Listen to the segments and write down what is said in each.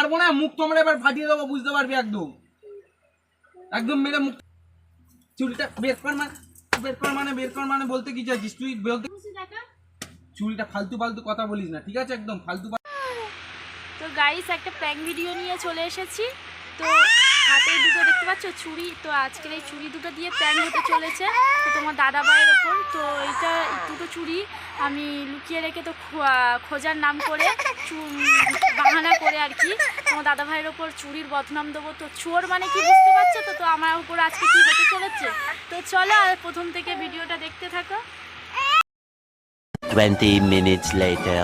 মারবো না, মুখ তোমরা এবার ফাটিয়ে দেবো, বুঝতে পারবি? একদম একদম মেরে মুখ। চুলটা বের কর মানে বলতে কি চাইছিস তুই? বলতে চুলটা ফালতু ফালতু কথা বলিস না, ঠিক আছে? একদম ফালতু। তো গাইস একটা প্র্যাঙ্ক ভিডিও নিয়ে চলে এসেছি। তো হাতে দুটো দেখতে পাচ্ছ চুড়ি, তো আজকের এই চুড়ি দুটো দিয়ে প্র্যাঙ্ক হতে চলেছে তো তোমার দাদা ভাইয়ের ওপর। তো এইটা দুটো চুড়ি আমি লুকিয়ে রেখে তো খোঁজার নাম করে বাহানা করে আর কি তোমার দাদা ভাইয়ের ওপর চুরির বদনাম দেবো। তো চোর মানে কি বুঝতে পারছো তো? তো আমার উপর আজকে কি হতে চলেছে তো চলো আর প্রথম থেকে ভিডিওটা দেখতে থাকো। 20 minutes later.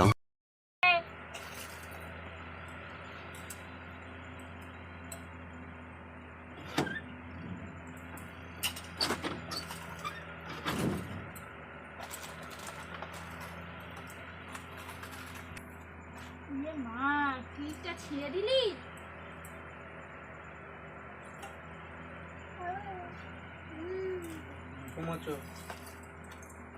মা ক্লিপটা ছিঁড়ে দিলি?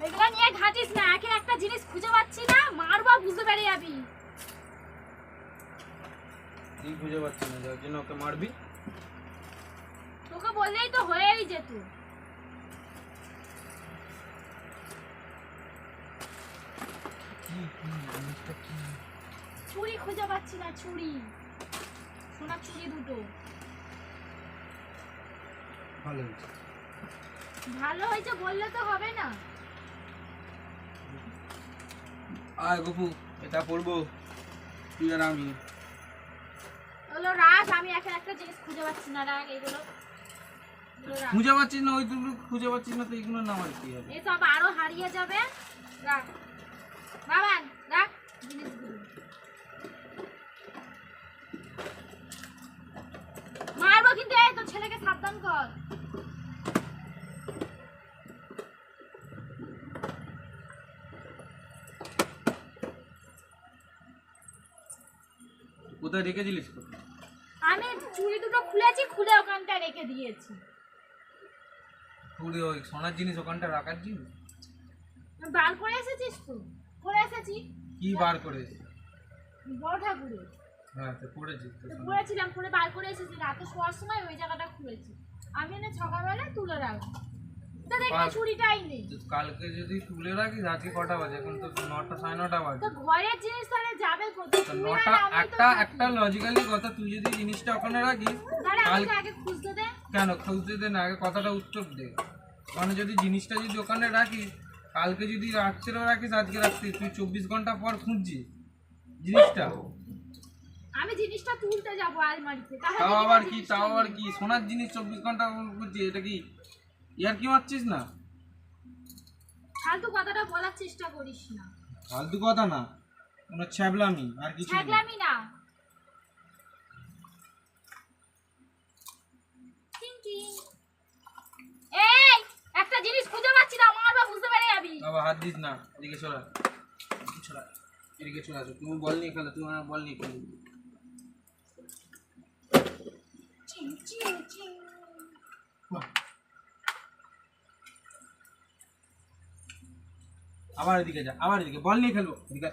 এগুলা নিয়ে ঘাটিস না, একে একটা জিনিস খুঁজে পাচ্ছি না, মারবা বুঝতে পেরে যাবি। তুই খুঁজে পাচ্ছিস না, যার জন্য ওকে মারবি? তোকে বললেই তো হয়েই যেত। চুড়ি খুঁজে পাচ্ছি না, চুড়ি, সোনার চুড়ি দুটো। ভালো হয়েছে বললে তো হবে না। আয় গপু, এটা পড়বো তুই আর আমি। হলো রাগ, আমি একটা জিনিস খুঁজে পাচ্ছি না, রাগ এগুলো খুঁজে পাচ্ছিস না, ওই দুটো খুঁজে পাচ্ছিস না, তো এইগুলো নাম আর কি হবে? এসব আরো হারিয়ে যাবে। রাগ বাবান, রাগ জিনিসগুলো। মারবো কিন্তু, এই তোর ছেলেকে সাবধান কর। কোথায় রেখেছিলিস? আমি চুড়ি দুটো খুলেছি, খুলে ওখানটা রেখে দিয়েছি। পুরো ওই সোনার জিনিস ওখানটা রাখার জিনিস বার করে এসেছিস তো? করে এসেছি। কি বার করে এসেছিস? বড় ঠাকুরে। হ্যাঁ তো করেছিস তো। করেছিলাম, করে বার করে এসেছি, রাতে শোয়ার সময় ওই জায়গাটা খুলেছি। আমি এনে সকালবেলা তুলে রাখবো। তো দেখি চুড়িটাই নেই। কালকে যদি তুলে রাখিস, আজকে কটা বাজে? এখন তো 9টা 9:30 বাজে। তো ঘরের জিনিস তাহলে যাবে কোথায়? 9টা একটা লজিক্যালি কথা, তুই যদি জিনিসটা ওখানে রাখিস, কালকে আগে খুঁজতে দে। কেন খুঁজতে দে না, আগে কথাটা উত্তর দে। মানে যদি জিনিসটা যদি ওখানে রাখিস, কালকে যদি রাত্রেও রাখিস, আজকে রাত্রে, তুই 24 ঘন্টা পর খুঁজছিস জিনিসটা। আমি জিনিসটা তুলতে যাবো আলমারিতে। তাও আবার কি সোনার জিনিস 24 ঘন্টা খুঁজছিস? এটা কি ইয়ার কি মারছিস না? ফালতু কথাটা বলার চেষ্টা করিস না। ফালতু কথা না, কোনো ছ্যাবলামি আর কিছু না। ছ্যাবলামি না। এই একটা জিনিস খুঁজে পাচ্ছি না, মারবা বুঝতে পেরে যাবি। বাবা হাত দিস না, এদিকে সরা, এদিকে চলে আসো। তুমি বল নিয়ে খেলো, তুমি আমার বল নিয়ে খেলো। আবার এদিকে যা, আবার এদিকে বল নিয়ে খেলবো। এদিকে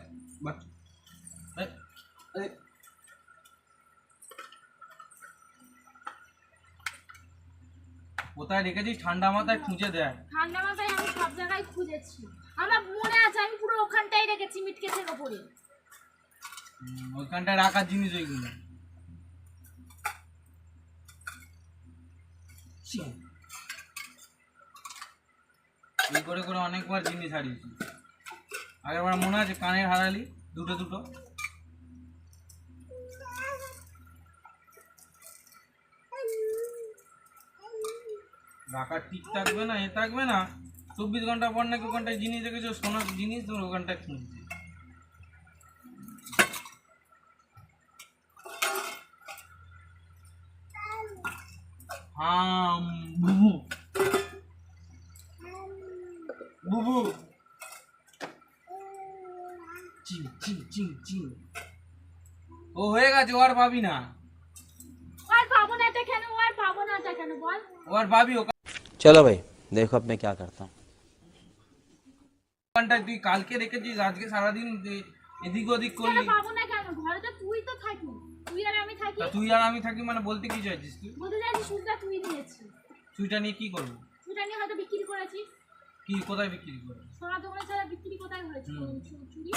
কোথায় রেখেছিস? ঠান্ডা মাথায় খুঁজে দেয়। ঠান্ডা মাথায় আমি সব জায়গায় খুঁজেছি, আমার মনে আছে, আমি পুরো ওখানটাই রেখেছি মিটকেসের ওপরে। ওইখানটায় রাখার জিনিস ওইগুলো। এই করে করে অনেকবার জিনিস হারিয়েছি। আগেরবার মনে আছে কানের হারালি দুটো দুটো। রাখার ঠিক থাকবে না, এ থাকবে না। 24 ঘন্টা পর নাকি ওখানটায় জিনিস রেখেছো, সোনার জিনিস, তোর ওখানটায় খুঁজছি। বুবু বুবু চিং চিং চিং চিং। ও হয়ে গেছে, ও আর পাবি না। আর পাবো না এটা কেন? আর পাবো না এটা কেন বল? ও আর পাবি? चलो भाई देखो अब मैं क्या करता हूँ। ওখানটায় তুই কালকে রেখেছিস, আজকে সারাদিন এদিক ওদিক করলি। পাবো না কেন? ঘরে তো তুই তো থাকি, তুই আর আমি থাকি। থাকি? তা তুই আর আমি থাকি মানে বলতে কি চাইছিস তুই? বলতে চাইছি চুড়িটা তুই নিয়েছিস। চুড়িটা নিয়ে কি করবো? চুড়িটা নিয়ে হয়তো বিক্রি করেছিস। কি কোথায় বিক্রি করবো? সোনার দোকানে ছাড়া বিক্রি কোথায় হয়েছে চুড়ি?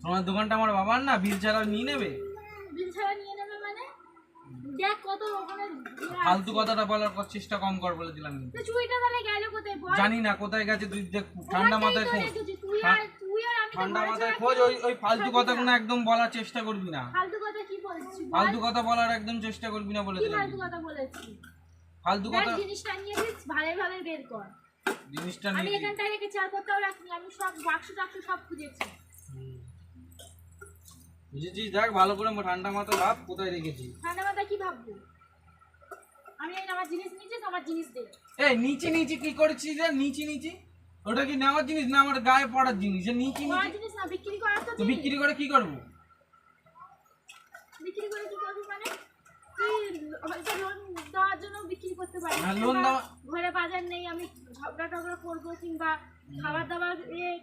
তোমার দোকানটা আমার বাবার না, বিল ছাড়া নিয়ে নেবে? বিল ছাড়া নিয়ে নেবে মানে? দেখ কত ওখানে ফালতু কথাটা বলার চেষ্টা কম কর বলে দিলাম কিন্তু। তো চুড়িটা তাহলে গেল কোথায় বল? জানি না কোথায় গেছে, তুই দেখ ঠান্ডা মাথায় খোঁজ। তুই আর আমি তো ঠান্ডা ঘরে মাথায় ছাড়া খোঁজ, কেউ ওই ফালতু থাকি কথাগুলো না। একদম বলার চেষ্টা করবি না। ফালতু কথা কি বলছিস? ফালতু কথা বলার একদম চেষ্টা করবি না বলে কি দিলাম। ফালতু কথা বলেছি? ফালতু দেখ কথা জিনিসটা নিয়েছিস ভালো ভালো বের কর। জিনিসটা আমি নিয়ে এখানটায় রেখে চার করতেও রাখিনি, আমি সব বাক্স টাক্স সব খুঁজেছি। বুঝেছিস? দেখ ভালো করে ঠান্ডা মাথায় ভাব কোথায় রেখেছি। ঠান্ডা মাথায় কি ভাববো? আমি এই আমার জিনিস নিয়েছিস, আমার জিনিস দে। এই নিচে নিচে কি করেছিস রে? নিচে নিচে ওটা কি নেওয়ার জিনিস না আমার গায়ে পড়ার জিনিস? নিচে আমার নিচে জিনিস না বিক্রি করার তো তো জিনিস। বিক্রি করে কি করবো? বিক্রি করে কি করবি মানে? তুই হয়তো লোন দেওয়ার জন্য বিক্রি করতে পারিস। হ্যাঁ, লোন কিংবা দেওয়া- ঘরে বাজার নেই, আমি ঝগড়া টগড়া করবো কিংবা খাবার দাবার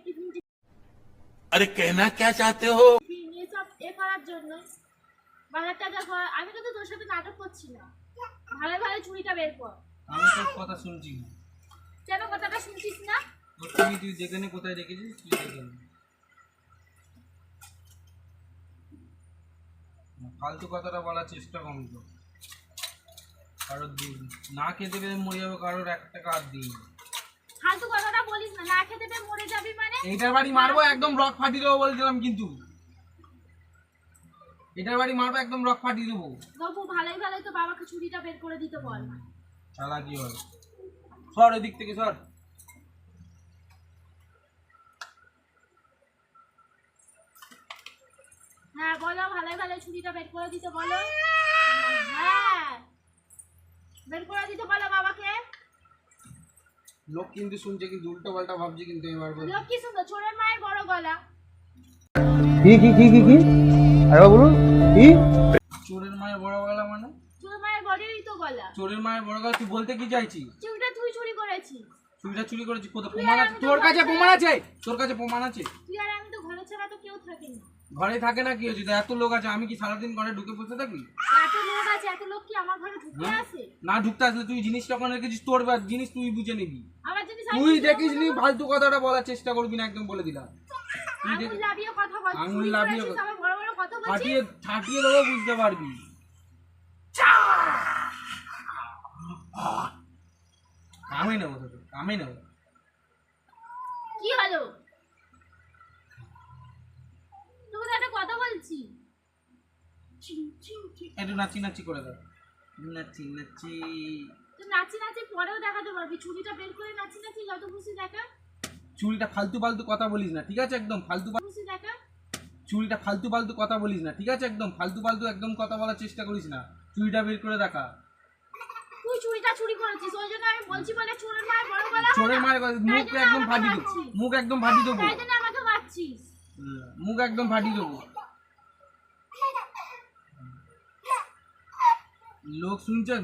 টিফিন अरे कहना क्या चाहते हो? এসব করার জন্য বাজার টাজার করা। আমি কিন্তু তোর সাথে নাটক করছি না। ভালো ভালো চুড়িটা বের কর। আমি তোর কথা শুনছি না। কেন কথাটা শুনছিস না? তোর তুমি তুই দেখে নে কোথায় রেখেছিস, তুই দেখে নে। ফালতু কথাটা বলার চেষ্টা কম কর। কারোর না খেতে পেরে মরে যাবে, কারোর 1 টাকা আর দিই না। ফালতু কথাটা বলিস না। না খেতে পেয়ে মরে যাবি মানে? এইটার বাড়ি মারবো, একদম রক ফাটিয়ে দেবো বলছিলাম কিন্তু। এটার বাড়ি মারবো, একদম রক ফাটিয়ে দেবো। বাবু ভালোই ভালোই তো বাবাকে চুড়িটা বের করে দিতে বল না। চালা কি হয়? সর এদিক থেকে সর। হ্যাঁ বলো, ভালোই ভালোই চুড়িটা বের করে দিতে বলো। হ্যাঁ বের করে দিতে বলো বাবাকে। লোক কিন্তু শুনছে, কিন্তু উল্টো পাল্টা ভাবছে কিন্তু এবার বল। লোক কি শুনতো? ছোড়ের মায়ের বড় গলা। কি আরে বলুন কি? চোরের মায়ের বড় গলা মানে? ছোড়ের মায়ের বড়েরই তো গলা। চোরের মায়ের বড় গলা তুই বলতে কি চাইছিস? চুড়িটা তুই চুরি করেছিস। চুরিটা চুরি করেছিস কোথায়? তুই প্রমাণ আর আছে আমি তো তোর কাছে? ঘরে প্রমাণ আছে? তোর কাছে প্রমাণ আছে? তুই আর আমি তো ঘরে ছাড়া তো কেউ থাকি না। ঘরে থাকে না কি হয়েছে? এত লোক আছে, আমি কি সারাদিন ঘরে ঢুকে বসে থাকি? এত লোক আছে, এত লোক কি আমার ঘরে ঢুকে আসে? না ঢুকতে আসলে তুই জিনিসটা ওখানে রেখেছিস, তোর জিনিস তুই বুঝে নিবি। আমার জিনিস আমি তুই বুঝতে দেখিস নি, পারবো না। ফালতু কথাটা বলার চেষ্টা করবি না, একদম বলে দিলাম। তুই আঙুল দেখ- লাবিয়ে কথা বল। আঙুল চুরি লাবিয়ে করেছিস, কথা- আমার বড় বড় কথা বলছিস। ঠাটিয়ে ঠাটিয়ে দেবো, বুঝতে পারবি। আমি নেবো তোকে, আমি নেবো। কি হলো? তোকে তো একটা কথা বলছি। একটু নাচি নাচি করে দাও। নাচি নাচি। তুই নাচি নাচি পরেও দেখাতে পারবি। চুরিটা বের করে নাচি নাচি যত খুশি দেখা। চুরিটা ফালতু ফালতু কথা বলিস না, ঠিক আছে? একদম ফালতু খুশি দেখা। চুরিটা ফালতু ফালতু কথা বলিস না, ঠিক আছে? একদম ফালতু ফালতু একদম কথা বলার চেষ্টা করিস না। চুরিটা বের করে দেখা। তুই চুরিটা চুরি করেছিস, ওই জন্য আমি বলছি বলে চোরের মায়ের বড় গলা। চোরের মায়ের কথা, মুখ জন্য একদম আমাকে ফাটিয়ে দেবো, মারছিস। মুখ একদম ফাটিয়ে দেবো। তাই জন্য আমাকে মারছিস। মুখ একদম ফাটিয়ে দেবো। লোক শুনছে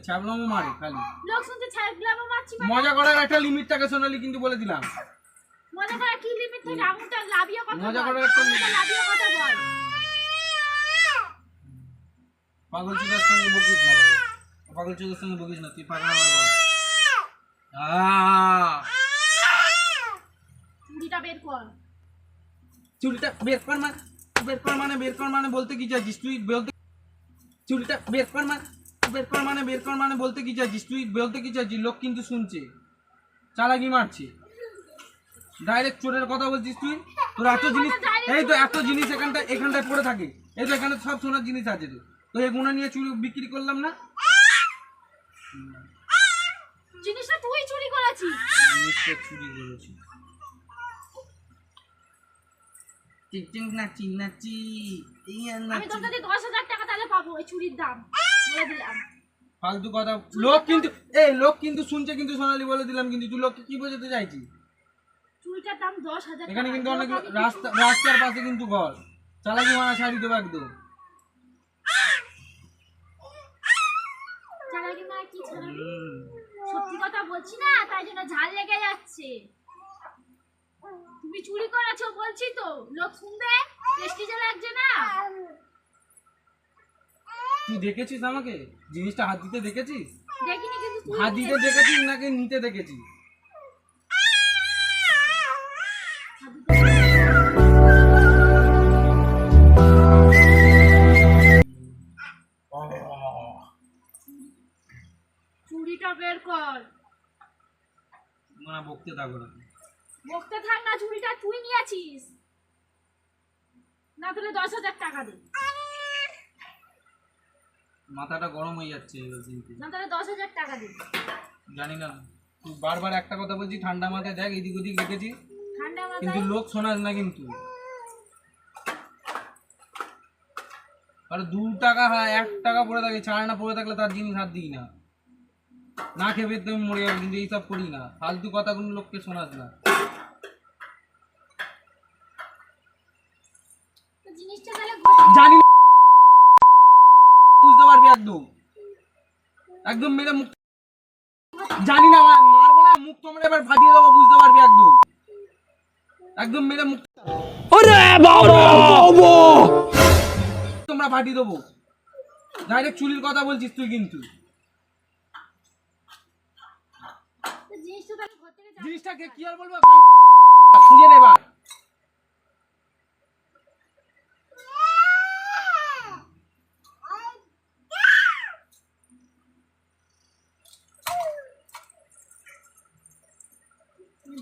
ছ্যাবলামো মারে খালি। লোক শুনছে ছাইগুলামো মারছি মানে? মজা করার একটা লিমিট থাকে সোনালি, কিন্তু বলে দিলাম। মজা করে কি লিমিট থেকে? আঙুলটা লাবিয়ে কথা বল। মজা করার একটা আঙুলটা লাবিয়ে কথা বল। পাগল চোদার সঙ্গে বকিস না বাবা, পাগল চোদার সঙ্গে বকিস না, তুই পাগল আমার বল। চুরিটা বের কর। চুরিটা বের কর মানে? বের কর মানে? বের কর মানে বলতে কি চাইছিস তুই? বলতে চুরিটা বের কর মানে? বের কর মানে? বের কর মানে বলতে কি চাইছিস তুই? বলতে কি চাইছিস? লোক কিন্তু শুনছে, চালাকি মারছে। ডাইরেক্ট চোরের কথা বলছিস তুই? তোর এত জিনিস, এই তো এত জিনিস এখানটায় পড়ে থাকে। এই তো এখানে সব সোনার জিনিস আছে তো এগুলো নিয়ে চুরি বিক্রি করলাম না? জিনিসটা তুই চুরি করেছিস। জিনিসটা চুরি করেছি। চিং নাচি নাচি এই আর আমি নাচি। তোর কাছে 10,000 টাকা তাহলে পাবো এই চুরির দাম। বলে দিলাম। ফালতু কথা। লোক কিন্তু এই লোক কিন্তু শুনছে কিন্তু সোনালি, বলে দিলাম কিন্তু। তুই লোককে কি বোঝাতে চাইছিস? চুরিটার দাম 10,000 টাকা। এখানে কিন্তু অনেক লোক আগে রাস্তার পাশে কিন্তু ঘর। চালাকি মারা ছাড়ি দেবো একদম। চালাকি মার কি ছাড়াবি? সত্যি কথা বলছি না, তাই জন্য ঝাল লেগে যাচ্ছে। তুমি চুরি করেছো বলছি তো, লোক শুনবে, প্রেস্টিজে লাগছে না? তুই দেখেছিস আমাকে জিনিসটা হাত দিতে দেখেছিস? দেখিনি কিন্তু তুই হাত দিতে দেখেছিস নাকি নিতে দেখেছিস? চুরিটা বের কর। না বকতে থাকো না। বকতে থাক না, চুরিটা তুই নিয়েছিস না, তাহলে 10,000 টাকা দে। মাথাটা গরম হয়ে যাচ্ছে এবার কিন্তু। না তাহলে 10,000 টাকা দে। জানি না, তুই বারবার একটা কথা বলছি, ঠান্ডা মাথায় দেখ এদিক ওদিক দেখেছি, ঠান্ডা কিন্তু মাথায় লোক শোনাস না কিন্তু। আর 2 টাকা হয় 1 টাকা পড়ে থাকে, ছাড় না পড়ে থাকলে তার জিনিস হাত দিই না। না খেয়ে তুমি মরে যাবে, কিন্তু এইসব করি না। ফালতু কথা কোনো লোককে শোনাস না। তো জিনিসটা তাহলে ঘটে- জানি না, বুঝতে পারবি একদম একদম মেরে মুখ। জানি না, মারবো না, মুখ তোমরা এবার ফাটিয়ে দেবো, বুঝতে পারবি একদম একদম মেরে মুখ তোমরা ফাটিয়ে দেবো। ডাইরেক্ট চুরির কথা বলছিস তুই কিন্তু। তো জিনিসটা তাহলে ঘর থেকে যা- জিনিসটাকে কি আর বলবো, খুঁজে নে এবার।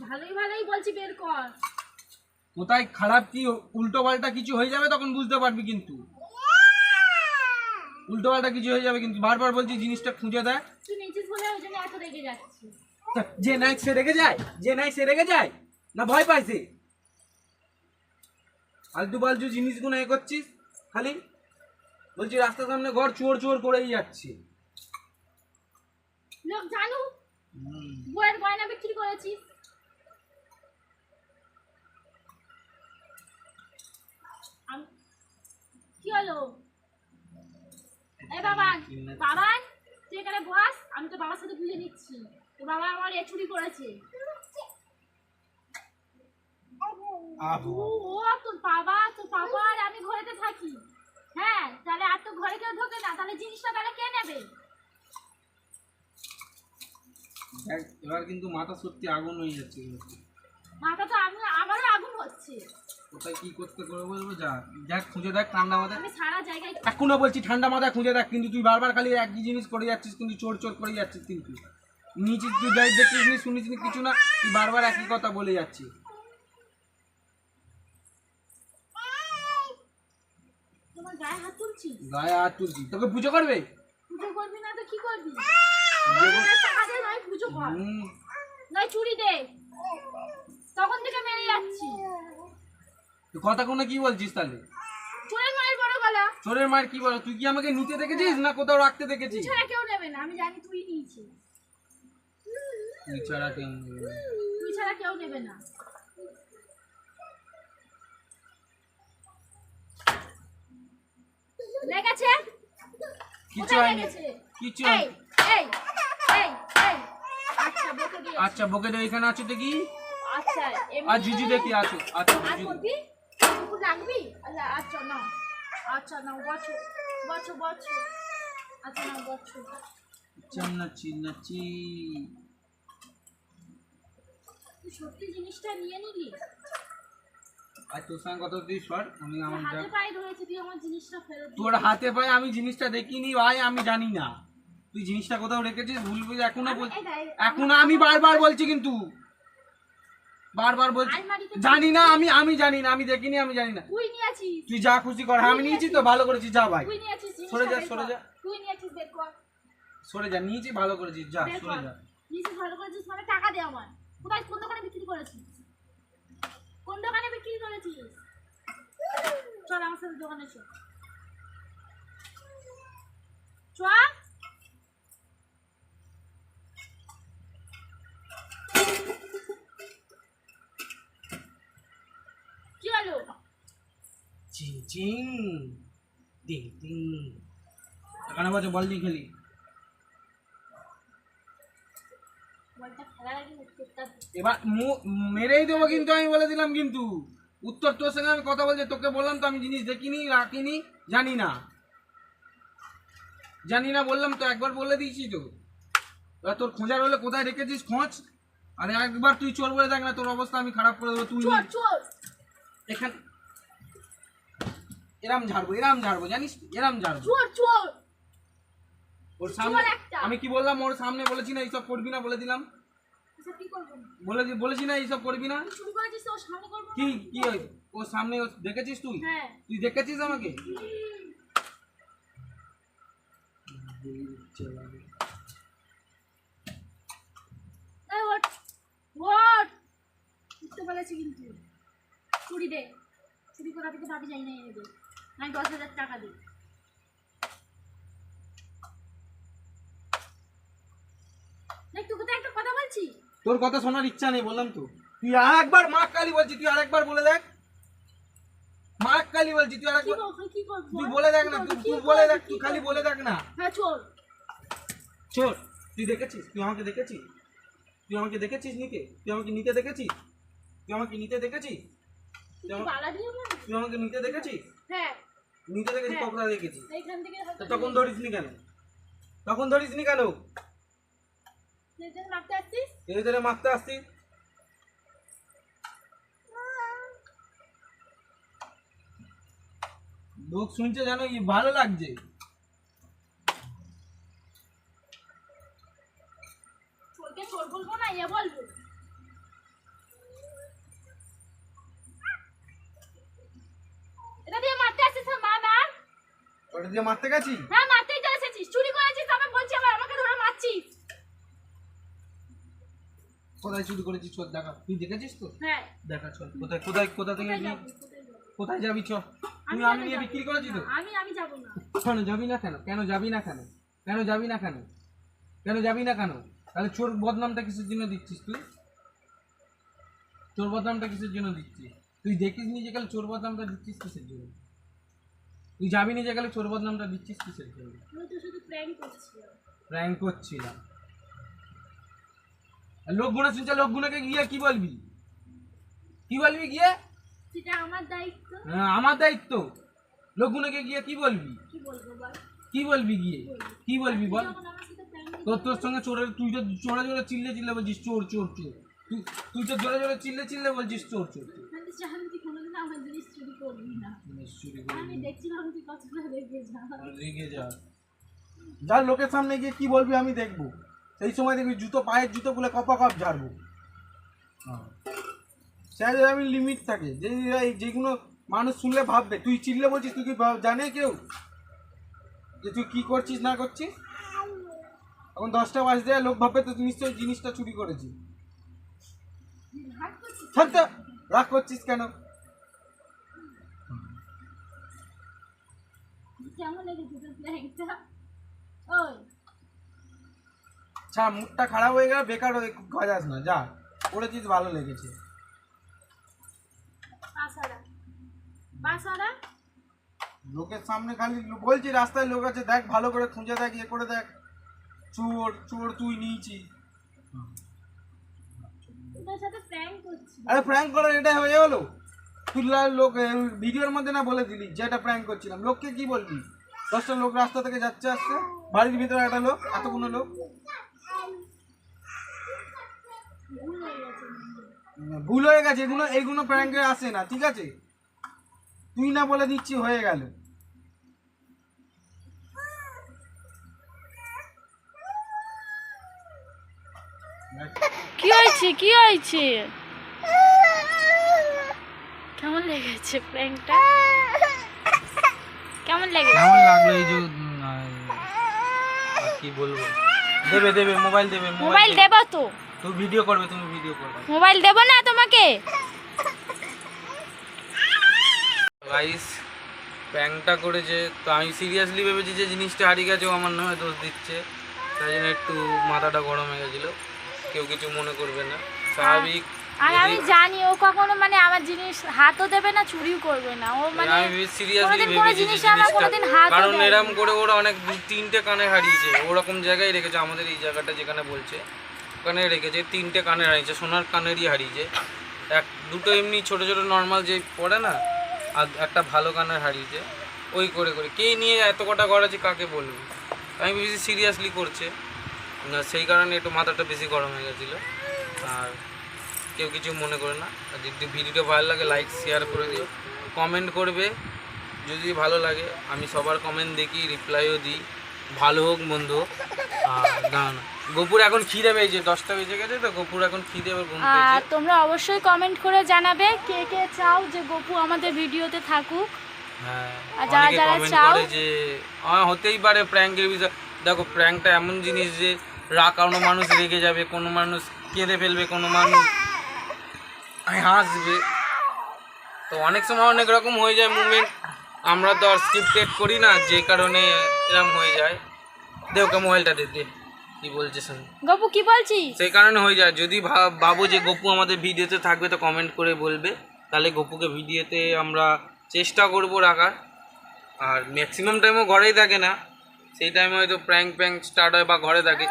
ভালোই ভালোই বলছি বের কর। কোথায় খারাপ কি উল্টো পাল্টা কিছু হয়ে যাবে তখন বুঝতে পারবি কিন্তু। উল্টো পাল্টা কিছু হয়ে যাবে কিন্তু, বারবার বলছি জিনিসটা খুঁজে দেয়। তুই নিয়েছিস বলে ওই জন্য এত রেগে যাচ্ছি। যে নাই সে রেগে যায়, যে নাই সে রেগে যায় না ভয় পাইছে। আলতু পালতু জিনিসগুলো এ করছিস খালি। বলছি রাস্তার সামনে ঘর চোর চোর করেই যাচ্ছে। লোক জানু বইয়ের গয়না বিক্রি করেছিস। কি হলো? এই বাবা, বাবা তুই এখানে বস, আমি তো বাবার সাথে বুঝে নিচ্ছি। তো বাবা আমার এ চুরি করেছে। তোর বাবা আর আমি ঘরেতে থাকি। হ্যাঁ, তাহলে আর তো ঘরে কেউ ঢোকে না, তাহলে জিনিসটা তাহলে কে নেবে? এবার কিন্তু মাথা সত্যি আগুন হয়ে যাচ্ছে। মাথা তো আমি আমারও আগুন হচ্ছে। কোথায় কি করতে করে বলবো, যা দেখ খুঁজে দেখ ঠান্ডা মাথায়। আমি সারা জায়গায় এখনো বলছি ঠান্ডা মাথায় খুঁজে দেখ, কিন্তু তুই বারবার খালি একই জিনিস করে যাচ্ছিস, কিন্তু চোর চোর করে যাচ্ছিস কিন্তু। নিচিস তুই যাই দেখছিস নি, শুনিস নি কিছু না, তুই বারবার একই কথা বলে যাচ্ছিস। তোমার গায়ে হাত তুলছিস। গায়ে হাত তুলছিস, তোকে পুজো করবে? পুজো করবি না তো কি করবি? পুজো কর- টাকা দে, নয় পুজো কর, হুম, নয় চুরি দে। তখন থেকে মেরে যাচ্ছি। তুই কথা কোনো কি বলছিস তাহলে? চোরের মায়ের বড় গলা। চোরের মার কি বলো? তুই কি আমাকে নিতে দেখেছিস না কোথাও রাখতে দেখেছিস? ছাড়া কেউ নেবে না, আমি জানি তুই নিয়েছিস। তুই ছাড়া কেউ নেবে না। তুই ছাড়া কেউ নেবে না। লেগেছে? কিছু কোথায় হয়নি, লেগেছে? কিছু এই হয়নি। এই এই এই আচ্ছা বকে দিয়েছি। আচ্ছা বকে দে, এখানে আছো দেখি। আচ্ছা এমনি- আর ঝুঝি দেখি আছো। আচ্ছা আর ঝুঝি করবি? কুকুর রাখবি? আচ্ছা না, আচ্ছা না, বছর বছর বছর, আচ্ছা না বছর। নাচি নাচি। তুই সত্যি জিনিসটা নিয়ে নিলি? আর তোর সঙ্গে কথা তুই সর, আমি আমার হাতে পায়ে ধরেছি, তুই আমার জিনিসটা ফেরত দিবি। তোর হাতে পায়ে আমি জিনিসটা দেখিনি ভাই, আমি জানি না তুই জিনিসটা কোথাও রেখেছিস। ভুল বুঝে এখনো বল, এখনো আমি বারবার বলছি কিন্তু, বারবার বলছি আলমারিতে- জানি না, আমি জানি না, আমি দেখিনি, আমি জানি না। তুই নিয়েছিস, তুই যা খুশি কর, আমি নিয়েছি তো ভালো করেছিস, যা ভাই তুই নিয়েছিস জিনিসটা সরে যা, বের সরে কর। যা। তুই নিয়েছিস বের কর, সরে যা, নিয়েছি ভালো করেছিস, যা বের সরে কর। যা। নিয়েছিস ভালো করেছিস মানে টাকা দে আমার। কোথায় কোন দোকানে বিক্রি করেছিস? কোন দোকানে বিক্রি করেছিস? চল আমার সাথে দোকানে চল। চল। কি হলো? চিং চিং টিং টিং। এখানে বসে বল দিয়ে খেলি। বলটা খেলার আগে উত্তরটা দে। এবার মেরেই দেবো কিন্তু, আমি বলে দিলাম কিন্তু। উত্তর তোর সঙ্গে আমি কথা বলছি, তোকে বললাম তো আমি জিনিস দেখিনি, রাখিনি, জানি না। জানি না বললাম তো, একবার বলে দিয়েছি তো। এবার তোর খোঁজার হলে কোথায় রেখেছিস খোঁজ, আর একবার তুই চোর বলে দেখ না, তোর অবস্থা আমি খারাপ করে দেবো। তুই চোর চোর এখানে এরাম ঝাড়বো জানিস, এরাম ঝাড়বো চোর চোর ওর সামনে। চোর একটা। আমি কি বললাম ওর সামনে, বলেছি না এইসব করবি না, বলে দিলাম, আচ্ছা কি করবো? বলেছি না এইসব করবি না। তুই চুরি করেছিস তো ওর সামনে করবো? কি কি হয় ওর সামনে, দেখেছিস তুই? হ্যাঁ। তুই দেখেছিস আমাকে? এই ওঠ ওঠ, বুঝতে পেরেছি কিন্তু। চুরি দে, চুরি করা থেকে ভাবি যাই না, এনে দে, আমি 10,000 টাকা দিই। দেখ তোকে তো একটা কথা বলছি। তোর কথা শোনার ইচ্ছা নেই, বললাম তো। তুই আরেকবার মা কালী বলছি, তুই আরেকবার বলে দেখ। মা কালী বলছি, তুই কি আরেকবার করবো কি করবো? তুই বলে দেখ না, তুই বলে দেখ, তুই খালি বলে দেখ না। হ্যাঁ চোর। চোর তুই দেখেছিস? তুই আমাকে দেখেছিস? তুই আমাকে দেখেছিস নিতে? তুই আমাকে নিতে দেখেছিস? তুই আমাকে নিতে দেখেছিস? তুই কি বালা দিয়ে বলবি? তুই আমাকে নিতে দেখেছিস? হ্যাঁ নিতে দেখেছিস? হ্যাঁ। কখন দেখেছিস? এইখান থেকে তো তখন ধরিসনি কেন? তখন ধরিসনি কেন? তুই মারতে আসছিস? এই ধরে মারতে আসছিস? লোক শুনছে জানো, কি ভালো লাগছে। চোরকে চোর বলবো না, এ বলবো। এটা দিয়ে মারতে আসছিস না, মা না? ওটা দিয়ে মারতে গেছি? হ্যাঁ মারতেই তো এসেছিস, চুরি করেছিস, আমি বলছি আবার আমাকে ধরে মারছিস। কোথায় চুরি করেছিস? চোর দেখা, তুই দেখেছিস তো? হ্যাঁ। দেখা চল, কোথায় কোথায় কোথা থেকে কোথায় নিয়ে- যাবি, কোথায় যাবি? কোথায় যাবি চ। আমি আমি নিয়ে যাবো বিক্রি না। করেছি তো। আমি যাবো না। কেন যাবি না কেন? কেন যাবি না কেন? কেন যাবি না কেন? কেন যাবি না কেন? তাহলে চোর বদনামটা কিসের জন্য দিচ্ছিস তুই? চোর বদনামটা কিসের জন্য দিচ্ছিস? তুই দেখিস নি যে গেলে চোর বদনামটা দিচ্ছিস কিসের জন্য? তুই যাবি নি যে গেলে চোর বদনামটা দিচ্ছিস কিসের জন্য? আমি তো শুধু প্র্যাঙ্ক করছিলাম। প্র্যাঙ্ক করছিলাম। আর লোকগুলো শুনছে, লোকগুলোকে গিয়ে কি বলবি? কি বলবি গিয়ে? সেটা আমার দায়িত্ব। হ্যাঁ, আমার দায়িত্ব। লোকগুলোকে গিয়ে কি বলবি? কি বলবো বল? কি বলবি গিয়ে? কি বলবি বল? যখন আমার সাথে প্র্যাঙ্ক তোর সঙ্গে চোরের, তুই তো জোরে জোরে চিল্লে বলছিস চোর চোর চোর। তুই তো জোরে জোরে চিল্লে বলছিস চোর চোর চোর। আমি জানি তুই কোনোদিন আমার জিনিস চুরি করবি না। চুরি আমি দেখছিলাম তুই কতটা রেগে যা। রেগে যা। যার লোকের সামনে গিয়ে কি বলবি আমি দেখবো। সেই সময় দেখবি জুতো, পায়ের জুতো গুলো কপা কপ ঝাড়বো। সে আমি লিমিট থাকে, যেগুলো মানুষ শুনলে ভাববে তুই চিল্লে বলছিস, তুই কি জানে কেউ যে তুই কি করছিস না করছিস? এখন 10টা বাজতে লোক ভাববে তো নিশ্চয়ই জিনিসটা চুরি করেছিস। রাগ করছিস? শান্ত, রাগ করছিস কেন? কেমন লেগেছে তোর প্র্যাঙ্কটা? ওই আচ্ছা, মুখটা খারাপ হয়ে গেল, বেকার হয়ে গজাস না, যা করেছিস ভালো লেগেছে। বাসারা লোকের সামনে খালি বলছি, রাস্তায় লোক আছে, দেখ ভালো করে খুঁজে দেখ, ইয়ে করে দেখ, চোর চোর তুই নিয়েছিস। তোর সাথে প্র্যাঙ্ক করছি। আরে প্র্যাঙ্ক করার এটা হয়ে গেলো? তুই লোক ভিডিওর মধ্যে না বলে দিলি যে এটা প্র্যাঙ্ক করছিলাম, লোককে কি বলবি? 10টা লোক রাস্তা থেকে যাচ্ছে আসছে, বাড়ির ভিতরে একটা লোক, এতগুলো লোক। ভুল হয়ে গেছে। ভুল হয়ে গেছে, এগুলো প্র্যাঙ্কে আসে না, ঠিক আছে? তুই না বলে দিচ্ছি, হয়ে গেল। কি হয়েছে কি হয়েছে? কেমন লেগেছে প্র্যাঙ্কটা? কেমন লেগেছে? কেমন লাগলো এই যে কি বলবো? দেবে দেবে মোবাইল দেবে, মোবাইল দেব তো। তুমি ভিডিও করবে, তুমি ভিডিও করবে। মোবাইল দেব না তোমাকে। গাইস প্র্যাঙ্কটা করেছে তো আমি সিরিয়াসলি ভেবেছি যে জিনিসটা হারিয়ে গেছে, ও আমার নামে দোষ দিচ্ছে, তাই জন্য একটু মাথাটা গরম হয়ে গেছিলো। কেউ কিছু মনে করবে না, স্বাভাবিক। আর আমি জানি ও কখনো মানে আমার জিনিস হাতও দেবে না, চুরিও করবে না। ও মানে আমি সিরিয়াসলি কোনোদিন কোনো ভেবেছি জিনিসে আমার কোনোদিন হাতও কারণ দেয়নি। এরম করে ওরা অনেক 2-3টে কানে হারিয়েছে, ওরকম জায়গায় রেখেছে, আমাদের এই জায়গাটা যেখানে বলছে ওখানে রেখেছে, 3টে কানে হারিয়েছে, সোনার কানেরই হারিয়েছে। দুটো এমনি ছোট ছোট নর্মাল যে পড়ে না, আর একটা ভালো কানের হারিয়েছে। ওই করে করে কে নিয়ে এত কটা করেছে কাকে বলবি? আমি বেশি সিরিয়াসলি করছে না, সেই কারণে একটু মাথাটা বেশি গরম হয়ে গেছিলো। আর কেউ কিছু মনে করে না, আর যদি ভিডিওটা ভালো লাগে লাইক শেয়ার করে দিও, কমেন্ট করবে যদি ভালো লাগে। আমি সবার কমেন্ট দেখি, রিপ্লাইও দিই, ভালো হোক মন্দ হোক। আর না না, গোপুর এখন খিদে পেয়েছে, 10টা বেজে গেছে তো, গোপুর এখন খিদে এবার ঘুম আর পেয়েছে। তোমরা অবশ্যই কমেন্ট করে জানাবে কে কে চাও যে গপু আমাদের ভিডিওতে থাকুক। হ্যাঁ, আর যারা অনেকে যারা কমেন্ট চাও করে যে হতেই পারে প্র্যাঙ্কের বিষয়। দেখো প্র্যাঙ্কটা এমন জিনিস যে কোনো মানুষ রেগে যাবে, কোনো মানুষ কেঁদে ফেলবে, কোনো মানুষ হাসবে, তো অনেক সময় অনেক রকম হয়ে যায় মুভমেন্ট। আমরা তো আর স্ক্রিপ্টেড করি না, যে কারণে এরকম হয়ে যায়। দেওকে মোবাইলটা দে দে, কি বলছে শুন। গপু কি বলছিস? সেই কারণে হয়ে যায়। যদি ভাবো যে গপু আমাদের ভিডিওতে থাকবে তো কমেন্ট করে বলবে, তাহলে গপুকে ভিডিওতে আমরা চেষ্টা করব রাখার। আর ম্যাক্সিমাম টাইমও ঘরেই থাকে না, সেই টাইমে হয়তো প্র্যাঙ্ক স্টার্ট হয় বা ঘরে থাকে,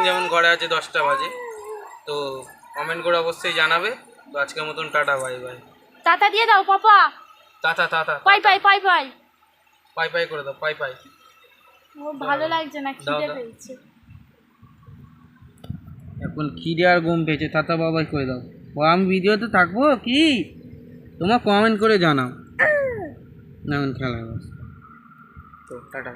যেমন ঘরে আছে 10টা বাজে। তো কমেন্ট করে অবশ্যই জানাবে। তো আজকের মতন টাটা, বাই বাই। টাটা দিয়ে দাও পাপা। টাটা টাটা, পাই পাই পাই পাই। পাই পাই করে দাও, পাই পাই। ও ভালো লাগছে না, খিদে দাও। পেয়েছে। এখন খিদে আর ঘুম পেয়েছে, টাটা বাবাই করে দাও। আমি ভিডিওতে থাকবো কি, তোমার কমেন্ট করে জানাও। না এখন খেলা, তো টাটা।